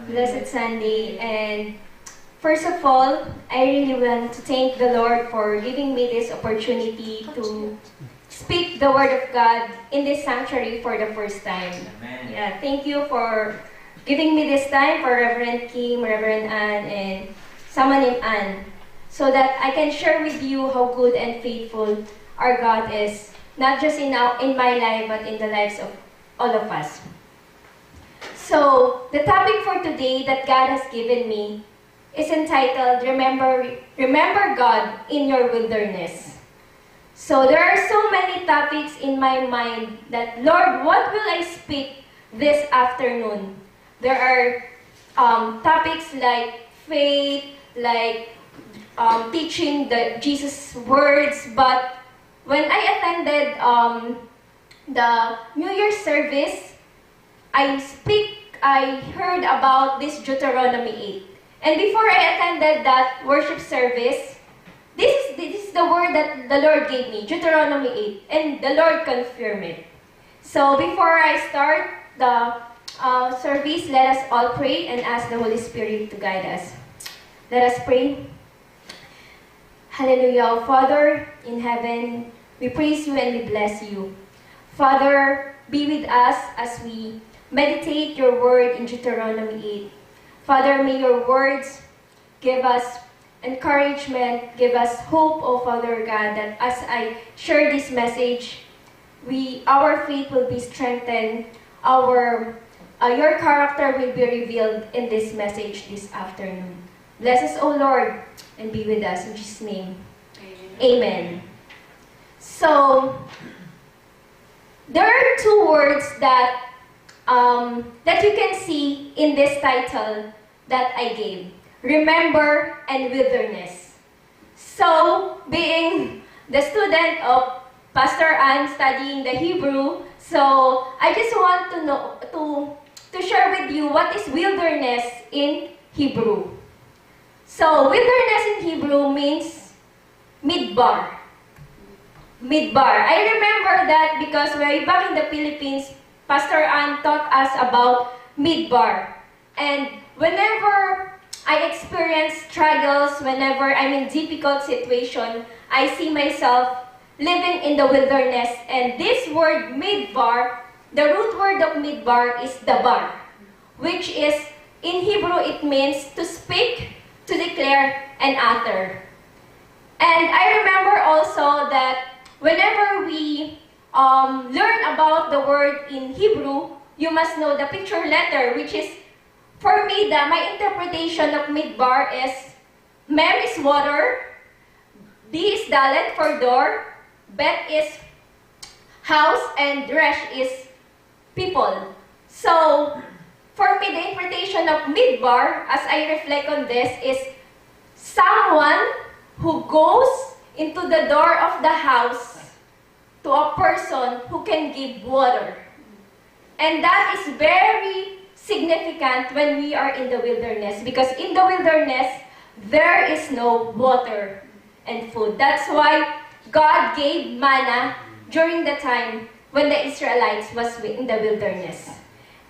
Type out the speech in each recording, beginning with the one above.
Blessed Sunday. And first of all, I really want to thank the Lord for giving me this opportunity to speak the Word of God in this sanctuary for the first time. Amen. Yeah, thank you for giving me this time, for Reverend Kim, Reverend Ann, and someone named Ann, so that I can share with you how good and faithful our God is, not just in my life, but in the lives of all of us. So, the topic for today that God has given me is entitled, Remember God in Your Wilderness. So, there are so many topics in my mind that, Lord, what will I speak this afternoon? There are topics like faith, like teaching the Jesus words, but when I attended the New Year's service, I heard about this Deuteronomy 8. And before I attended that worship service, this is the word that the Lord gave me, Deuteronomy 8, and the Lord confirmed it. So before I start the service, let us all pray and ask the Holy Spirit to guide us. Let us pray. Hallelujah. Father in heaven, we praise you and we bless you. Father, be with us as we meditate your word in Deuteronomy 8. Father, may your words give us encouragement, give us hope, O Father God, that as I share this message, our faith will be strengthened, your character will be revealed in this message this afternoon. Bless us, O Lord, and be with us. In Jesus' name, Amen. So, there are two words that you can see in this title that I gave. Remember and wilderness. So, being the student of Pastor Ann studying the Hebrew, so I just want to know to share with you what is wilderness in Hebrew. So, wilderness in Hebrew means midbar. Midbar. I remember that because way back in the Philippines, Pastor Ann taught us about midbar. And whenever I experience struggles, whenever I'm in difficult situation, I see myself living in the wilderness. And this word midbar, the root word of midbar is dabar, which is, in Hebrew, it means to speak, to declare, and utter. And I remember also that whenever we learn about the word in Hebrew, you must know the picture letter, which is, for me, my interpretation of midbar is Mem is water, D is dalet for door, Bet is house, and Resh is people. So, for me, the interpretation of midbar, as I reflect on this, is someone who goes into the door of the house to a person who can give water. And that is very significant when we are in the wilderness, because in the wilderness, there is no water and food. That's why God gave manna during the time when the Israelites was in the wilderness.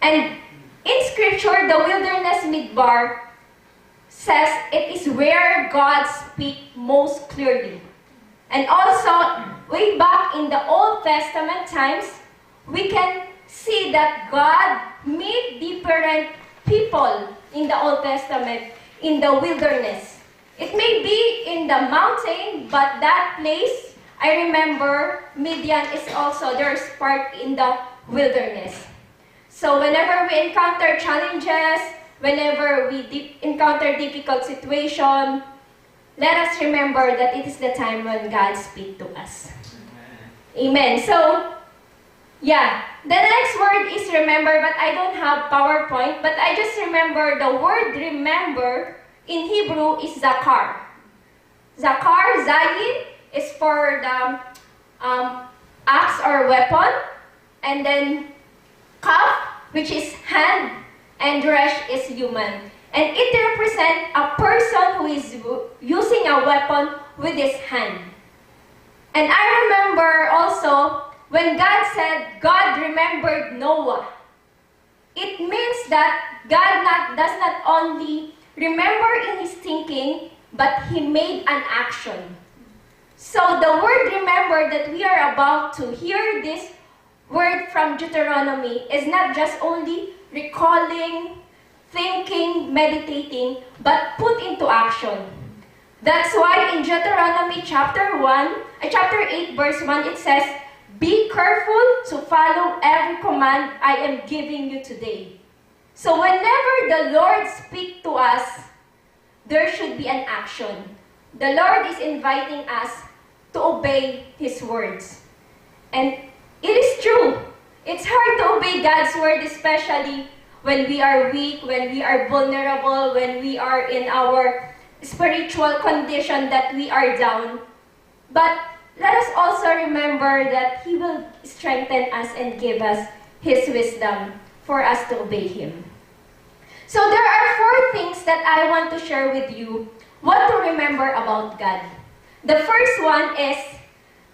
And in Scripture, the wilderness midbar says it is where God speaks most clearly. And also, way back in the Old Testament times, we can see that God met different people in the Old Testament in the wilderness. It may be in the mountain, but that place, I remember, Midian is also, there's part in the wilderness. So whenever we encounter challenges, whenever we encounter difficult situation, let us remember that it is the time when God speaks to us. Amen. So, yeah, the next word is remember, but I don't have PowerPoint, but I just remember the word remember in Hebrew is zakar. Zakar, zayin, is for the axe or weapon, and then kaf, which is hand, and resh is human. And it represents a person who is using a weapon with his hand. And I remember also when God said God remembered Noah. It means that does not only remember in his thinking, but he made an action. So the word remember that we are about to hear this word from Deuteronomy is not just only recalling, thinking, meditating, but put into action. That's why in Deuteronomy chapter 8 verse 1, it says, "Be careful to follow every command I am giving you today." So whenever the Lord speaks to us, there should be an action. The Lord is inviting us to obey His words. And it is true. It's hard to obey God's word, especially when we are weak, when we are vulnerable, when we are in our spiritual condition that we are down. But let us also remember that He will strengthen us and give us His wisdom for us to obey Him. So there are 4 things that I want to share with you what to remember about God. The first one is,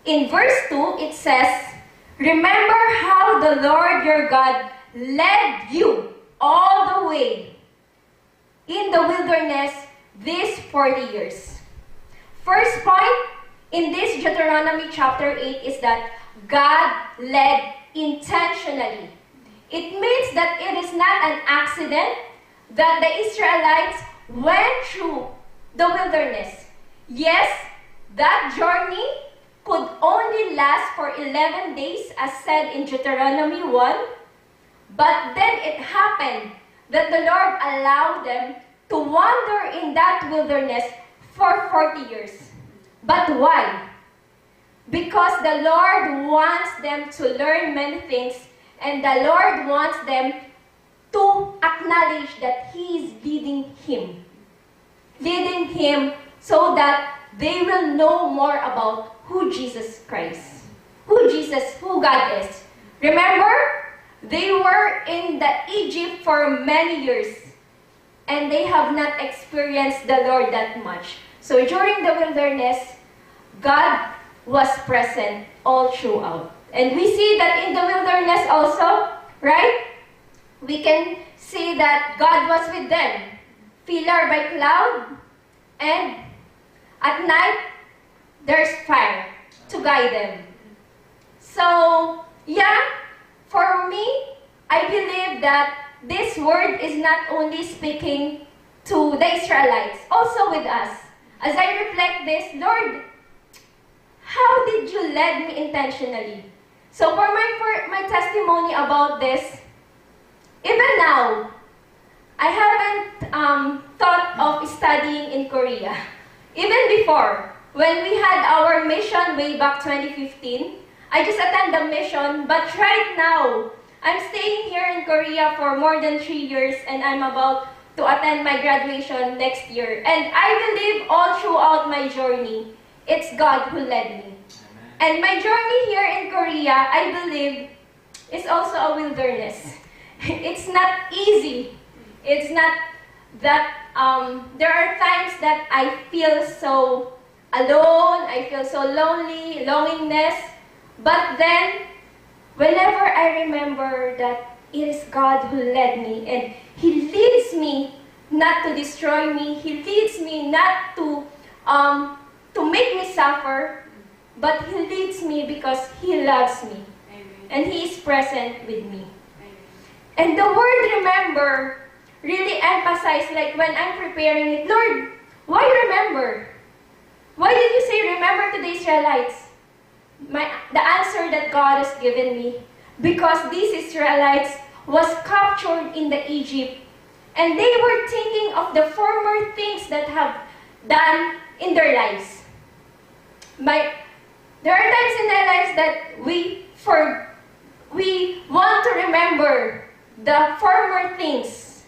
in verse 2, it says, "Remember how the Lord your God led you all the way in the wilderness these 40 years. First point in this Deuteronomy chapter 8 is that God led intentionally. It means that it is not an accident that the Israelites went through the wilderness. Yes, that journey could only last for 11 days as said in Deuteronomy 1, but then it happened that the Lord allowed them to wander in that wilderness for 40 years. But why? Because the Lord wants them to learn many things, and the Lord wants them to acknowledge that He is leading him so that they will know more about who Jesus Christ, who God is. Remember, they were in the Egypt for many years, and they have not experienced the Lord that much. So during the wilderness, God was present all throughout. And we see that in the wilderness also, right? We can see that God was with them, pillar by cloud, and at night, there's fire to guide them. So, yeah, for me, I believe that this word is not only speaking to the Israelites, also with us. As I reflect this, Lord, how did you lead me intentionally? So for my testimony about this, even now, I haven't thought of studying in Korea. Even before, when we had our mission way back 2015, I just attended the mission, but right now, I'm staying here in Korea for more than 3 years, and I'm about to attend my graduation next year. And I believe all throughout my journey, it's God who led me. Amen. And my journey here in Korea, I believe, is also a wilderness. It's not easy. It's not that, there are times that I feel so alone, I feel so lonely, loneliness. But then, whenever I remember that it is God who led me, and He leads me not to destroy me, He leads me not to make me suffer, but He leads me because He loves me. Amen. And He is present with me. Amen. And the word remember really emphasized, like when I'm preparing it, Lord, why remember? Why did you say remember to the Israelites? The answer that God has given me, because these Israelites was captured in the Egypt, and they were thinking of the former things that have done in their lives. There are times in their lives that we want to remember the former things,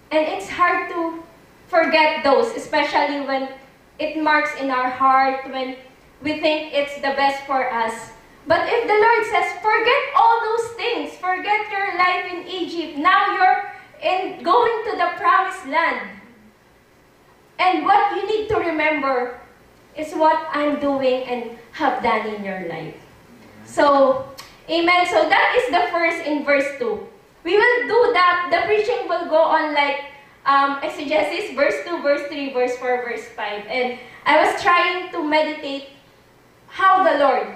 and it's hard to forget those, especially when it marks in our heart, when we think it's the best for us. But if the Lord says, forget all those things, forget your life in Egypt, now you're going to the promised land. And what you need to remember is what I'm doing and have done in your life. So, amen. So that is the first in verse 2. we will do that. The preaching will go on like exegesis, verse 2, verse 3, verse 4, verse 5. And I was trying to meditate how the Lord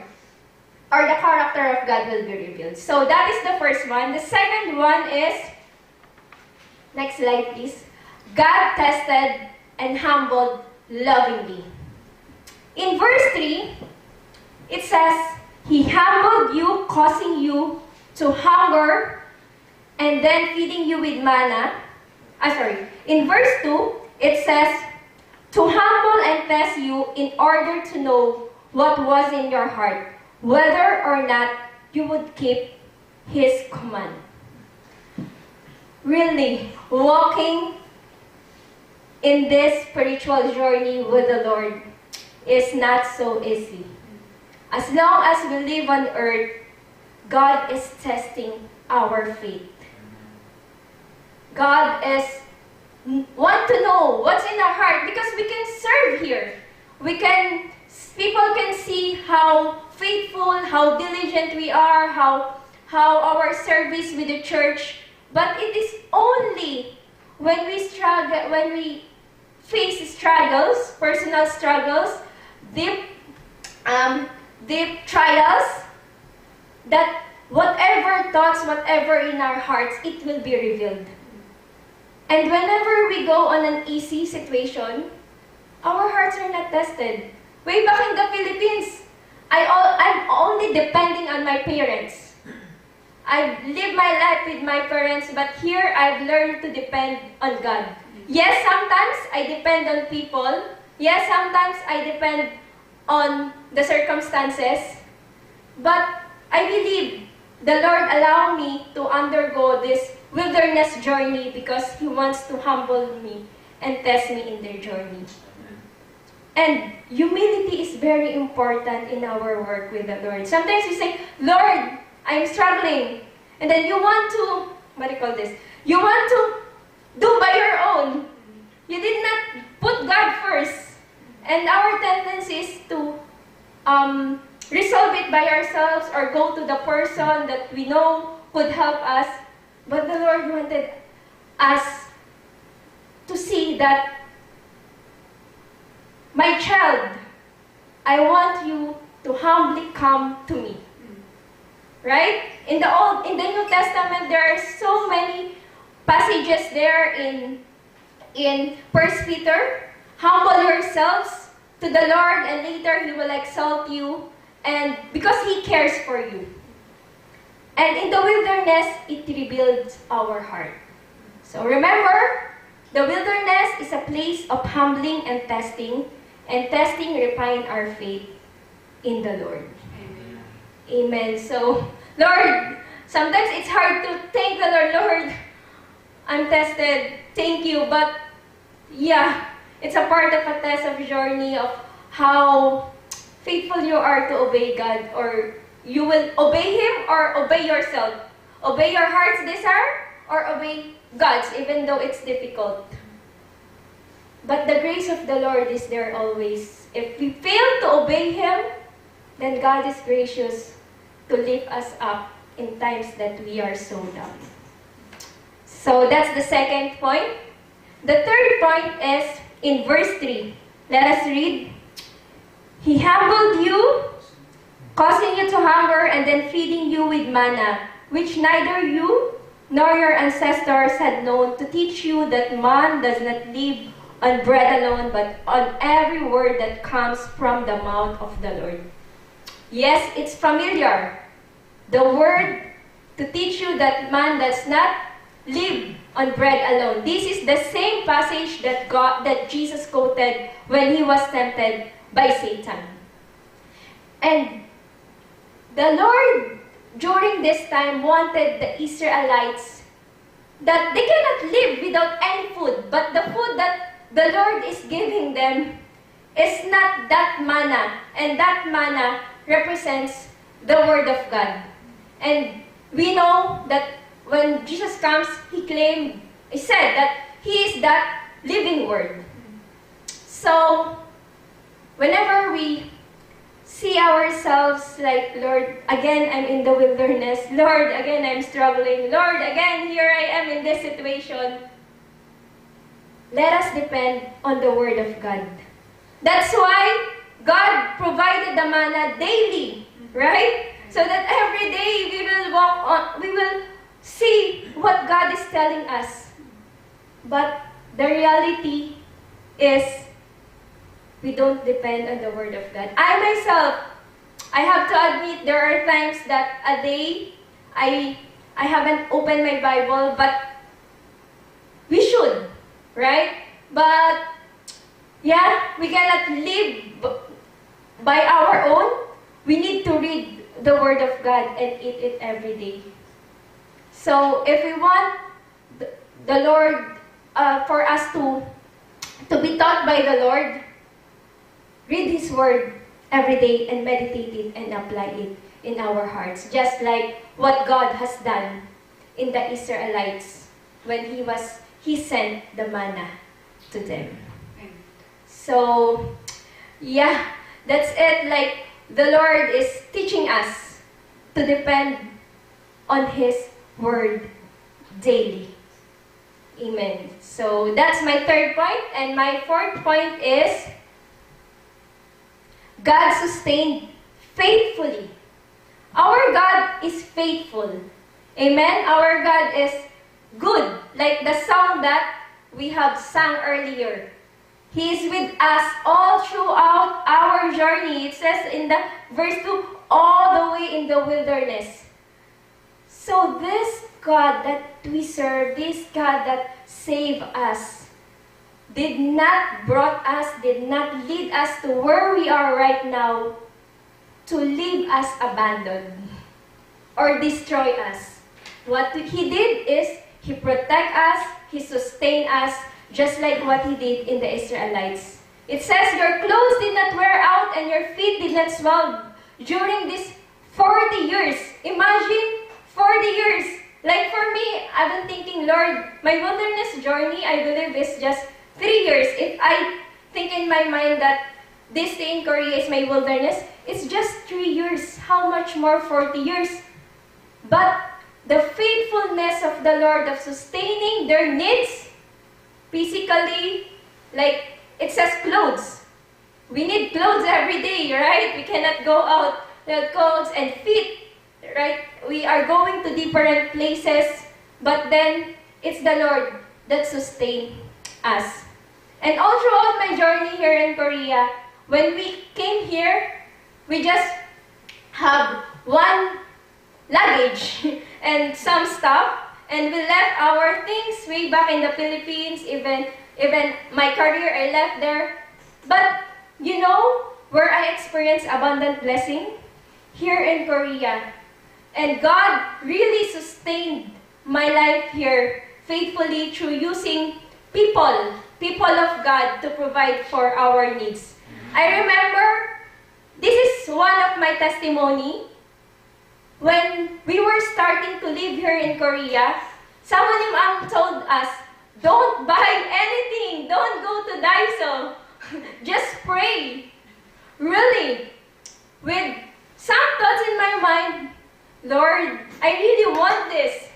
or the character of God will be revealed. So that is the first one. The second one is, next slide please. God tested and humbled lovingly. In verse 3, it says, He humbled you, causing you to hunger, and then feeding you with manna. In verse 2, it says, to humble and test you in order to know what was in your heart, whether or not you would keep His command. Really, walking in this spiritual journey with the Lord is not so easy. As long as we live on earth, God is testing our faith. God is want to know what's in our heart, because we can serve here. People can see how faithful, how diligent we are, how our service with the church. But it is only when we struggle, when we face struggles, personal struggles, deep trials, that whatever thoughts, whatever in our hearts, it will be revealed. And whenever we go on an easy situation, our hearts are not tested. Way back in the Philippines, I'm only depending on my parents. I live my life with my parents, but here I've learned to depend on God. Yes, sometimes I depend on people. Yes, sometimes I depend on the circumstances. But I believe the Lord allowed me to undergo this wilderness journey because He wants to humble me and test me in their journey. And humility is very important in our work with the Lord. Sometimes we say, Lord, I'm struggling. And then you want to, what do you call this? You want to do by your own. You did not put God first. And our tendency is to resolve it by ourselves or go to the person that we know could help us. But the Lord wanted us to see that, my child, I want you to humbly come to me. Right? In the New Testament, there are so many passages there in 1 Peter. Humble yourselves to the Lord, and later He will exalt you, and because He cares for you. And in the wilderness, it rebuilds our heart. So remember, the wilderness is a place of humbling and testing refine our faith in the Lord. Amen. Amen. So, Lord, sometimes it's hard to thank the Lord. Lord, I'm tested. Thank you. But, yeah, it's a part of a test of journey of how faithful you are to obey God, or you will obey Him or obey yourself. Obey your heart's desire or obey God's, even though it's difficult. But the grace of the Lord is there always. If we fail to obey Him, then God is gracious to lift us up in times that we are so down. So that's the second point. The third point is in verse 3. Let us read. He humbled you, causing you to hunger, and then feeding you with manna, which neither you nor your ancestors had known, to teach you that man does not live on bread alone, but on every word that comes from the mouth of the Lord. Yes, it's familiar. The word to teach you that man does not live on bread alone. This is the same passage that Jesus quoted when He was tempted by Satan. And the Lord, during this time, wanted the Israelites that they cannot live without any food, but the food that the Lord is giving them is not that manna, and that manna represents the Word of God. And we know that when Jesus comes, He said that He is that living Word. So, whenever we see ourselves like, Lord, again, I'm in the wilderness. Lord, again, I'm struggling. Lord, again, here I am in this situation. Let us depend on the Word of God. That's why God provided the manna daily, right? So that every day we will walk on, we will see what God is telling us. But the reality is we don't depend on the Word of God. I myself, I have to admit there are times that a day I haven't opened my Bible, but we should, right? But yeah, we cannot live by our own. We need to read the Word of God and eat it every day. So if we want the Lord, for us to be taught by the Lord, read His Word every day and meditate it and apply it in our hearts. Just like what God has done in the Israelites when He sent the manna to them. So, yeah, that's it. Like, the Lord is teaching us to depend on His Word daily. Amen. So, that's my third point. And my fourth point is, God sustained faithfully. Our God is faithful. Amen? Our God is good. Like the song that we have sung earlier. He is with us all throughout our journey. It says in the verse 2, all the way in the wilderness. So this God that we serve, this God that saved us, did not lead us to where we are right now to leave us abandoned or destroy us. What He did is He protect us, He sustain us, just like what He did in the Israelites. It says, your clothes did not wear out and your feet did not swell during these 40 years. Imagine 40 years. Like for me, I've been thinking, Lord, my wilderness journey, I believe, is just 3 years. If I think in my mind that this stay in Korea is my wilderness, it's just 3 years. How much more 40 years? But the faithfulness of the Lord of sustaining their needs, physically, like it says clothes. We need clothes every day, right? We cannot go out without clothes and feet, right? We are going to different places, but then it's the Lord that sustains us. And all throughout my journey here in Korea, when we came here, we just have one luggage and some stuff, and we left our things way back in the Philippines. Even my career, I left there. But you know where I experienced abundant blessing? Here in Korea. And God really sustained my life here faithfully through using people of God to provide for our needs. I remember, this is one of my testimony. When we were starting to live here in Korea, someone told us, don't buy anything, don't go to Daiso, just pray. Really, with some thoughts in my mind, Lord, I really want this.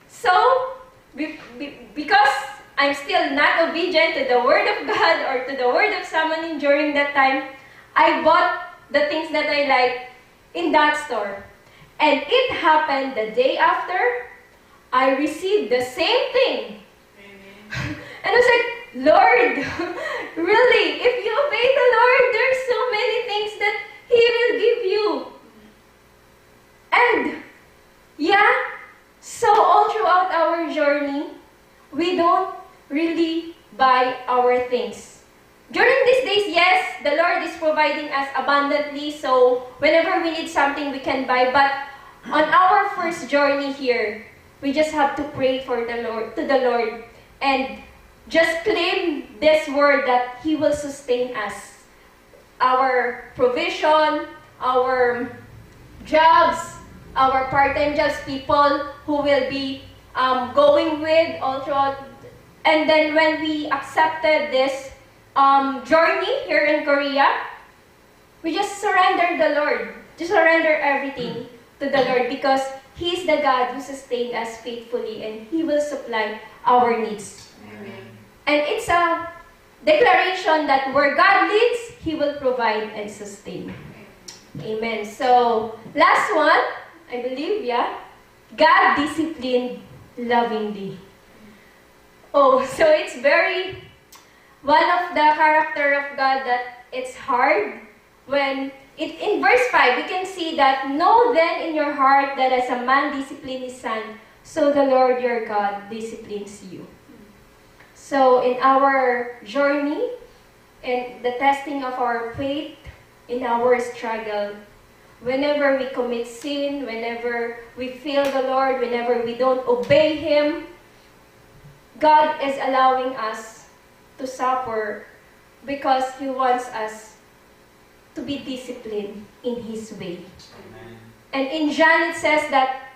So, because I'm still not obedient to the Word of God or to the Word of someone during that time, I bought the things that I like in that store. And it happened the day after, I received the same thing. Amen. And I was like, Lord, really, if you obey the Lord, there's so many things that He will give you. And, yeah, so all throughout our journey, we don't really buy our things. During these days, yes, the Lord is providing us abundantly, so whenever we need something, we can buy. But on our first journey here, we just have to pray for the Lord, and just claim this word that He will sustain us. Our provision, our jobs, our part-time jobs, people who will be going with all throughout. And then when we accepted this journey here in Korea, we just surrender the Lord. Just surrender everything to the Lord because He is the God who sustained us faithfully and He will supply our needs. Amen. And it's a declaration that where God leads, He will provide and sustain. Amen. So, last one, I believe, yeah? God disciplined lovingly. Oh, so it's one of the character of God that it's hard when in verse 5, we can see that, know then in your heart that as a man disciplines his son, so the Lord your God disciplines you. So in our journey, and the testing of our faith, in our struggle, whenever we commit sin, whenever we fail the Lord, whenever we don't obey Him, God is allowing us to suffer because He wants us to be disciplined in His way. Amen. And in John it says that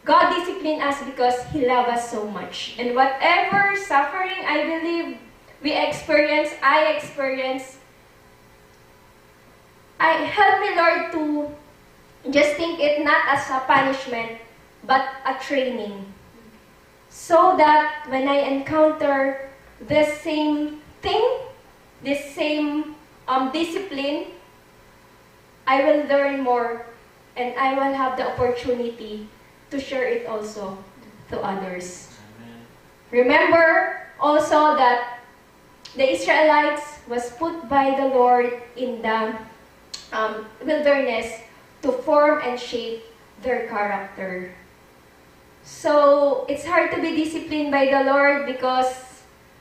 God disciplined us because He loves us so much. And whatever suffering I believe I experience, help me, Lord, to just think it not as a punishment, but a training. So that when I encounter this same thing, this same discipline, I will learn more and I will have the opportunity to share it also to others. Amen. Remember also that the Israelites was put by the Lord in the wilderness to form and shape their character. So it's hard to be disciplined by the Lord because,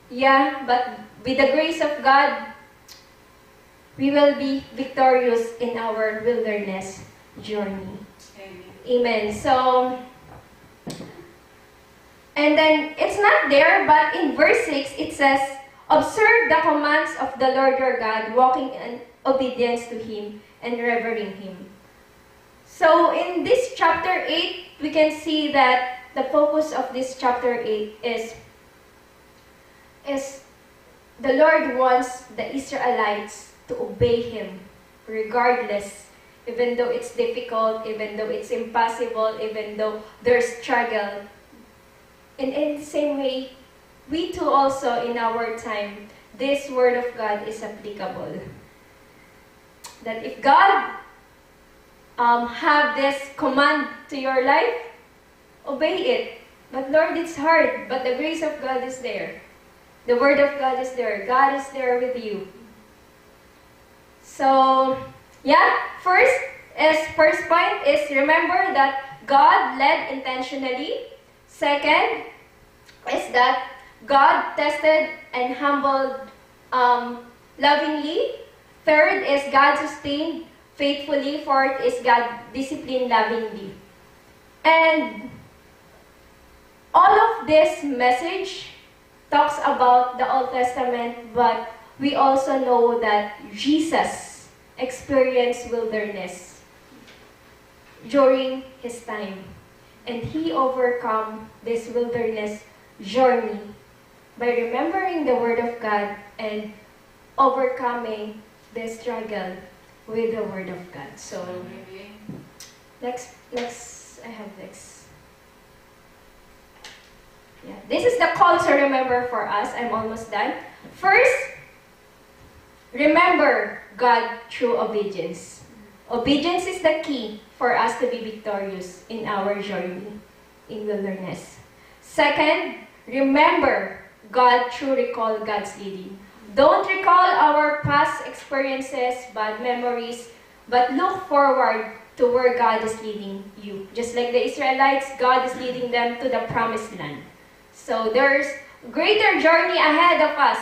but with the grace of God, we will be victorious in our wilderness journey. Amen. Amen. So, and then it's not there, but in verse 6 it says, observe the commands of the Lord your God, walking in obedience to Him and revering Him. So in this chapter 8, we can see that the focus of this chapter 8 is the Lord wants the Israelites to obey Him regardless, even though it's difficult, even though it's impossible, even though there's struggle. And in the same way, we too also in our time, this Word of God is applicable. That if God have this command to your life, obey it. But Lord, it's hard, but the grace of God is there. The Word of God is there. God is there with you. So, first point is remember that God led intentionally. Second is that God tested and humbled lovingly. Third is God sustained faithfully. Fourth is God disciplined lovingly. And all of this message talks about the Old Testament, but we also know that Jesus experienced wilderness during His time. And He overcome this wilderness journey by remembering the Word of God and overcoming the struggle with the Word of God. So, next. This is the call to remember for us. I'm almost done. First, remember God through obedience. Obedience is the key for us to be victorious in our journey in wilderness. Second, remember God through recall God's leading. Don't recall our past experiences, bad memories, but look forward to where God is leading you. Just like the Israelites, God is leading them to the promised land. So there's greater journey ahead of us,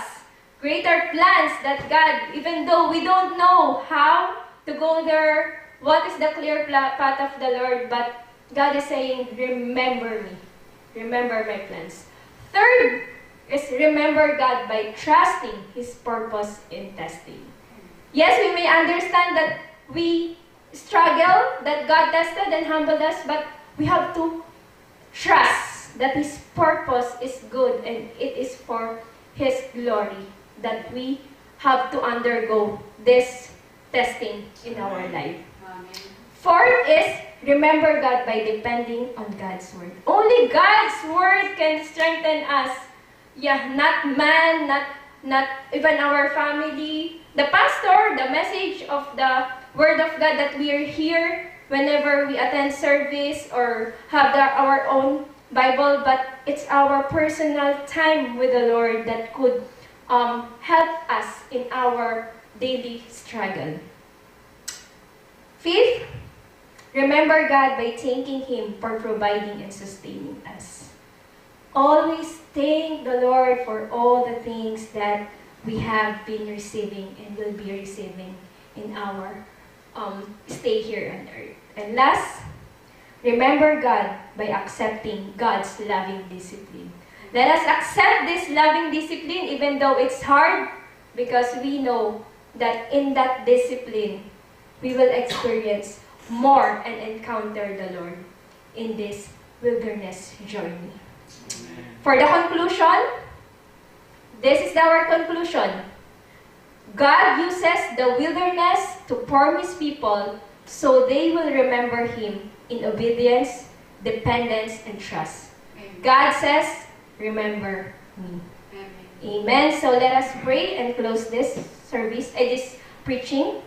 greater plans that God, even though we don't know how to go there, what is the clear path of the Lord, but God is saying, remember me, remember my plans. Third is remember God by trusting His purpose in testing. Yes, we may understand that we struggle, that God tested and humbled us, but we have to trust that His purpose is good and it is for His glory, that we have to undergo this testing in our life. Amen. Fourth is, remember God by depending on God's Word. Only God's Word can strengthen us. Yeah, not man, not even our family. The pastor, the message of the Word of God that we are here whenever we attend service or have our own Bible, but it's our personal time with the Lord that could help us in our daily struggle. Fifth, remember God by thanking Him for providing and sustaining us. Always thank the Lord for all the things that we have been receiving and will be receiving in our stay here on earth. And last, remember God by accepting God's loving discipline. Let us accept this loving discipline even though it's hard, because we know that in that discipline, we will experience more and encounter the Lord in this wilderness journey. Amen. For the conclusion, this is our conclusion. God uses the wilderness to form His people so they will remember Him in obedience, dependence, and trust. Amen. God says, remember me. Amen. Amen. So let us pray and close this service, this preaching.